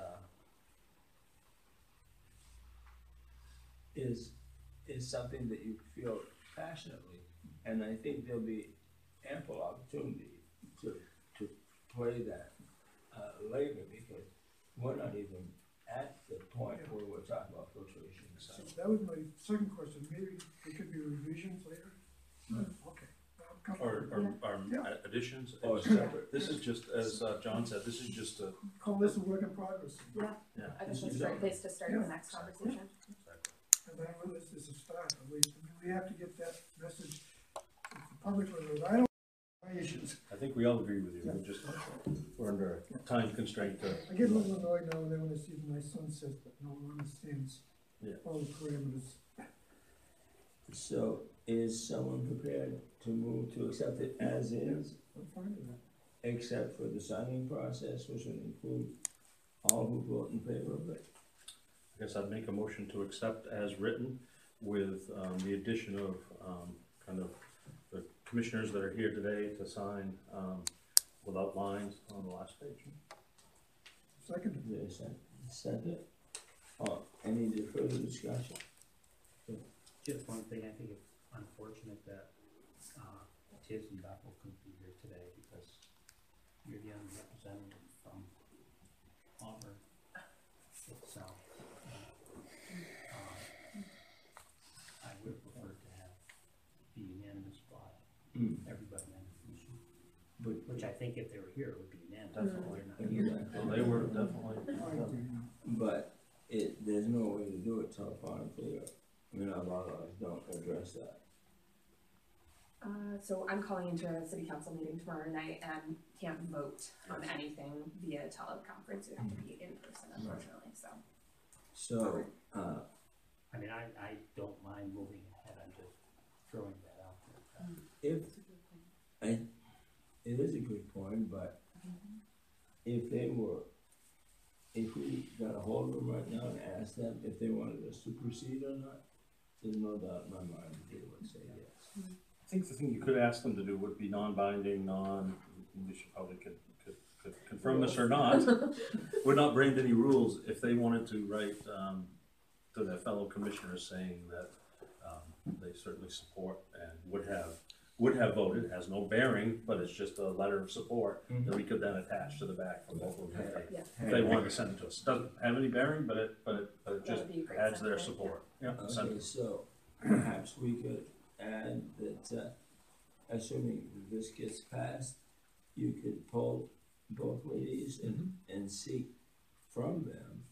something that you feel passionately, and I think there'll be ample opportunity to play that later, because we're not even at the point where we're talking about filtration. So So that was my second question, maybe there could be revisions later? Okay. I'm comfortable. Or additions. or separate. This is just, as John said, this is just a, Call this a work in progress, Yeah, yeah. I think that's a great place to start the next conversation. and that really is a start, at least. I mean, we have to get that message to the public, whether I don't, my issues. I think we all agree with you, we're under a time constraint to. I get a little annoyed now and then when I see my son says, but no one understands Yeah. all the parameters. So is someone prepared to move to accept it as is, I'm fine with that. except for the signing process, which would include all who vote in favor of it? I guess I'd make a motion to accept as written with the addition of kind of the commissioners that are here today to sign without lines on the last page. Second. Is there a second? Any further discussion? Just one thing, I think it's unfortunate that Tiz and Bethel couldn't be here today because you're the only representative from Auburn itself. I would have preferred to have the unanimous by everybody on the commission, which I think if they were here, it would be unanimous. So they were definitely. But there's no way to do it telephonically. I mean, our bylaws don't address that. So I'm calling into a city council meeting tomorrow night and can't vote on anything via teleconference. You have to be in person, unfortunately, so. So, I mean, I don't mind moving ahead, I'm just throwing that out there. And it is a good point, but if we got a hold of them right now and asked them if they wanted us to proceed or not, there's no doubt in my mind that they would say yes. I think the thing you could ask them to do would be non-binding, we should probably could confirm this or not. We're not brained any rules. If they wanted to write, to their fellow commissioners saying that, they certainly support and would have voted, has no bearing, but it's just a letter of support that we could then attach to the back from local committee. Yeah. If they wanted to send it to us, doesn't have any bearing, but it just would be a great adds their sentiment, support. Yeah, send Okay, it. so perhaps we could add that, assuming this gets passed, you could poll both ladies and seek from them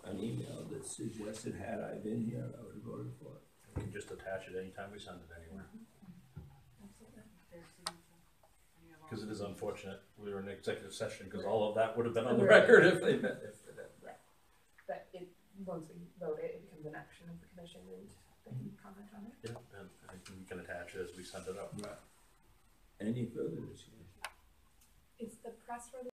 an email that suggested, had I been here, I would have voted for it. We can just attach it anytime we send it anywhere. Their signature. And you have all Because it is the- unfortunate, we were in executive session, because all of that would have been on the record if they, But once we vote it, it becomes an action of the commission and they can comment on it. yeah, and I think we can attach it as we send it up. Right. Any further discussion? Is the press release